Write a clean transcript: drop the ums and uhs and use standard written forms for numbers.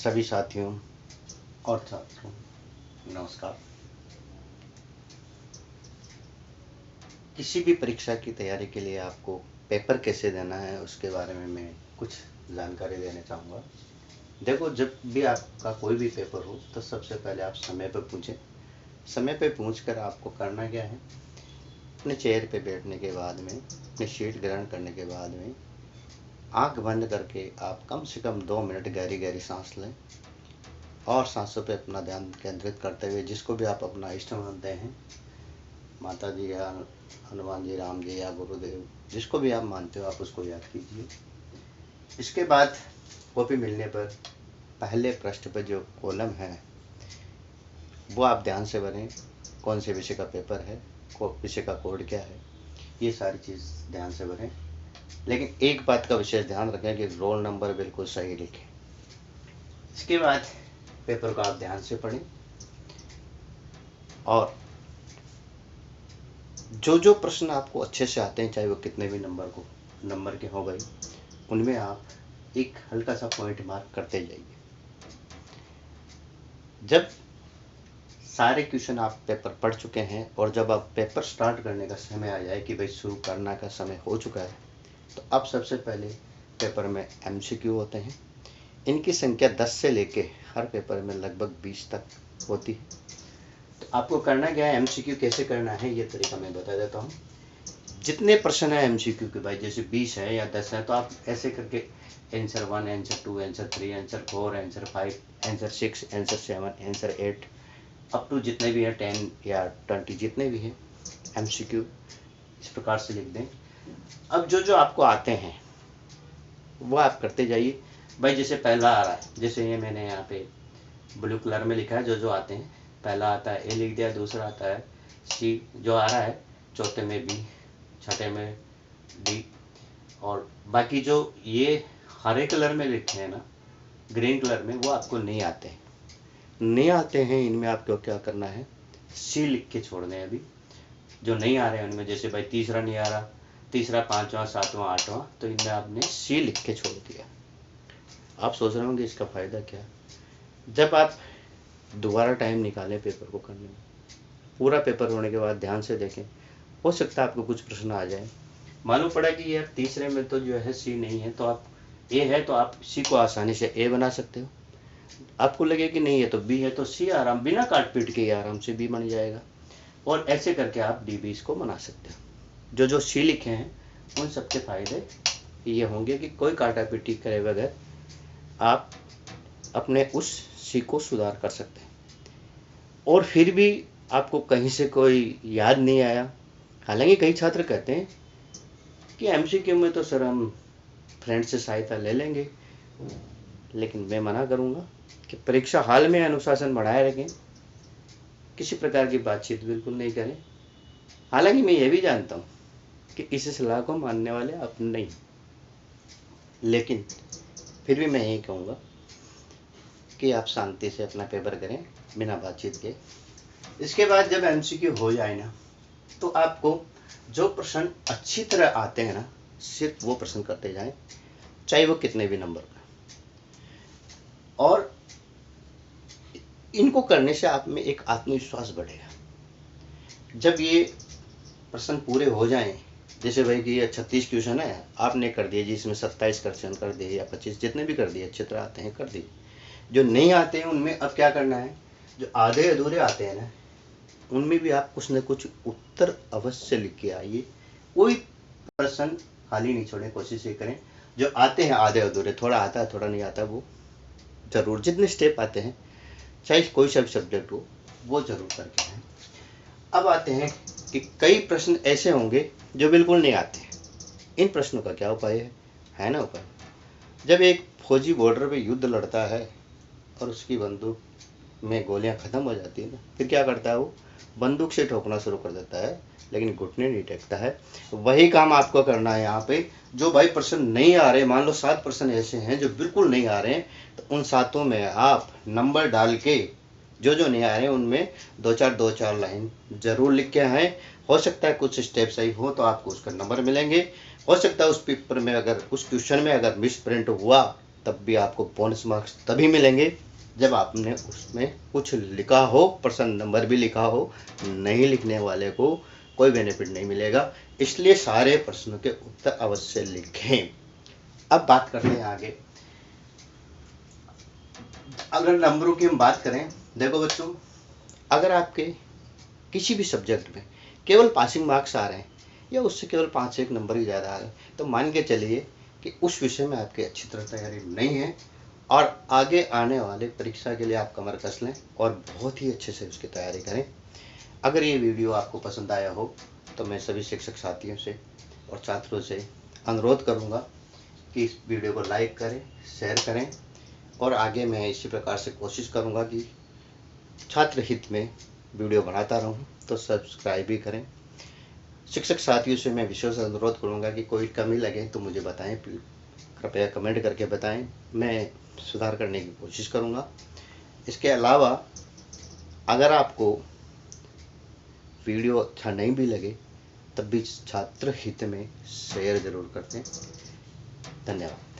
सभी साथियों और छात्रों नमस्कार। किसी भी परीक्षा की तैयारी के लिए आपको पेपर कैसे देना है उसके बारे में मैं कुछ जानकारी देना चाहूँगा। देखो, जब भी आपका कोई भी पेपर हो तो सबसे पहले आप समय पर पूछें। समय पर पूछकर आपको करना क्या है, अपने चेयर पे बैठने के बाद में, अपनी शीट ग्रहण करने के बाद में आँख बंद करके आप कम से कम 2 मिनट गहरी गहरी सांस लें और सांसों पे अपना ध्यान केंद्रित करते हुए जिसको भी आप अपना इष्ट मानते हैं, माता जी या हनुमान जी, राम जी या गुरुदेव, जिसको भी आप मानते हो आप उसको याद कीजिए। इसके बाद कॉपी मिलने पर पहले पृष्ठ पर जो कॉलम है वो आप ध्यान से भरें। कौन से विषय का पेपर है, विषय का कोड क्या है, ये सारी चीज़ ध्यान से भरें। लेकिन एक बात का विशेष ध्यान रखें कि रोल नंबर बिल्कुल सही लिखें। इसके बाद पेपर को आप ध्यान से पढ़ें और जो जो प्रश्न आपको अच्छे से आते हैं, चाहे वो कितने भी नंबर के हो गए, उनमें आप एक हल्का सा पॉइंट मार्क करते जाइए। जब सारे क्वेश्चन आप पेपर पढ़ चुके हैं और जब आप पेपर स्टार्ट करने का समय आ जाए कि भाई शुरू करना का समय हो चुका है, तो अब सबसे पहले पेपर में एमसीक्यू होते हैं। इनकी संख्या 10 से लेके हर पेपर में लगभग 20 तक होती है। तो आपको करना क्या है, एमसीक्यू कैसे करना है ये तरीका मैं बता देता हूँ। जितने प्रश्न है एमसीक्यू के, भाई जैसे 20 है या 10 है, तो आप ऐसे करके answer 1, answer 2, answer 3, answer 4, answer 5, answer 6, answer 7, answer 8 up to जितने भी है 10 या 20 जितने भी हैं एमसीक्यू इस प्रकार से लिख दें। अब जो जो आपको आते हैं वो आप करते जाइए। भाई जैसे पहला आ रहा है, जैसे ये मैंने यहाँ पे ब्लू कलर में लिखा है जो जो आते हैं। पहला आता है ए लिख दिया, दूसरा आता है सी जो आ रहा है, चौथे में बी, छठे में डी, और बाकी जो ये हरे कलर में लिखे हैं ना, ग्रीन कलर में, वो आपको नहीं आते हैं। इनमें आपको क्या करना है, सी लिख के छोड़ने हैं। अभी जो नहीं आ रहे हैं उनमें, जैसे भाई तीसरा नहीं आ रहा, तीसरा, पांचवा, सातवां, आठवां, तो इनमें आपने सी लिख के छोड़ दिया। आप सोच रहे होंगे इसका फ़ायदा क्या है। जब आप दोबारा टाइम निकालें पेपर को करने में, पूरा पेपर होने के बाद ध्यान से देखें, हो सकता है आपको कुछ प्रश्न आ जाए। मालूम पड़ा कि यार तीसरे में तो जो है सी नहीं है, तो आप ए है तो आप सी को आसानी से ए बना सकते हो। आपको लगे कि नहीं है तो बी है, तो सी आराम बिना काट पीट के आराम से बी बन जाएगा। और ऐसे करके आप डी बी इसको बना सकते हो। जो जो सी लिखे हैं उन सबके फायदे ये होंगे कि कोई काटा पीटी करे बगैर आप अपने उस सी को सुधार कर सकते हैं। और फिर भी आपको कहीं से कोई याद नहीं आया, हालांकि कई छात्र कहते हैं कि एमसीक्यू में तो सर हम फ्रेंड से सहायता ले लेंगे, लेकिन मैं मना करूंगा कि परीक्षा हाल में अनुशासन बढ़ाए रखें, किसी प्रकार की बातचीत बिल्कुल नहीं करें। हालांकि मैं ये भी जानता हूँ कि इस सलाह को मानने वाले आप नहीं, लेकिन फिर भी मैं यही कहूँगा कि आप शांति से अपना पेपर करें बिना बातचीत के। इसके बाद जब एमसीक्यू हो जाए ना, तो आपको जो प्रश्न अच्छी तरह आते हैं ना, सिर्फ वो प्रश्न करते जाएं, चाहे वो कितने भी नंबर का। और इनको करने से आप में एक आत्मविश्वास बढ़ेगा। जब ये प्रश्न पूरे हो जाएं, जैसे भाई कि ये 36 क्वेश्चन है, आपने कर दिए जी, इसमें 27 क्वेश्चन कर दिए या 25, जितने भी कर दिए, अच्छी तरह आते हैं कर दिए। जो नहीं आते हैं उनमें अब क्या करना है, जो आधे अधूरे आते हैं ना, उनमें भी आप कुछ न कुछ उत्तर अवश्य लिख के आइए। कोई प्रश्न खाली नहीं छोड़े, कोशिश ये करें। जो आते हैं आधे अधूरे, थोड़ा आता है थोड़ा नहीं आता, वो जरूर जितने स्टेप आते हैं, चाहे कोई सा भी सब्जेक्ट हो, वो जरूर करके आए। अब आते हैं कि कई प्रश्न ऐसे होंगे जो बिल्कुल नहीं आते हैं। इन प्रश्नों का क्या उपाय है ना उपाय। जब एक फौजी बॉर्डर पे युद्ध लड़ता है और उसकी बंदूक में गोलियां खत्म हो जाती है ना, फिर क्या करता है, वो बंदूक से ठोकना शुरू कर देता है, लेकिन घुटने नहीं टेकता है। वही काम आपको करना है यहाँ पे। जो भाई प्रश्न नहीं आ रहे, मान लो 7 प्रश्न ऐसे हैं जो बिल्कुल नहीं आ रहे हैं, तो उन 7 में आप नंबर डाल के जो जो नहीं आ रहे हैं उनमें 2-4 लाइन जरूर लिख के आए। हो सकता है कुछ स्टेप सही हो तो आपको उसका नंबर मिलेंगे। हो सकता है उस पेपर में, अगर उस क्वेश्चन में अगर मिस प्रिंट हुआ तब भी आपको बोनस मार्क्स तभी मिलेंगे जब आपने उसमें कुछ लिखा हो, प्रश्न नंबर भी लिखा हो। नहीं लिखने वाले को कोई बेनिफिट नहीं मिलेगा, इसलिए सारे प्रश्नों के उत्तर अवश्य लिखें। अब बात करते हैं आगे। अगर नंबरों की हम बात करें, देखो बच्चों, अगर आपके किसी भी सब्जेक्ट में केवल पासिंग मार्क्स आ रहे हैं या उससे केवल 5 से 1 नंबर ही ज़्यादा आ रहे हैं, तो मान के चलिए कि उस विषय में आपकी अच्छी तरह तैयारी नहीं है और आगे आने वाले परीक्षा के लिए आप कमर कस लें और बहुत ही अच्छे से उसकी तैयारी करें। अगर ये वीडियो आपको पसंद आया हो तो मैं सभी शिक्षक साथियों से और छात्रों से अनुरोध करूँगा कि इस वीडियो को लाइक करें, शेयर करें और आगे मैं इसी प्रकार से कोशिश करूँगा कि छात्र हित में वीडियो बनाता रहूँ, तो सब्सक्राइब भी करें। शिक्षक साथियों से मैं विशेष अनुरोध करूँगा कि कोई कमी लगे तो मुझे बताएं, कृपया कमेंट करके बताएं, मैं सुधार करने की कोशिश करूँगा। इसके अलावा अगर आपको वीडियो अच्छा नहीं भी लगे तब भी छात्र हित में शेयर ज़रूर करते हैं। धन्यवाद।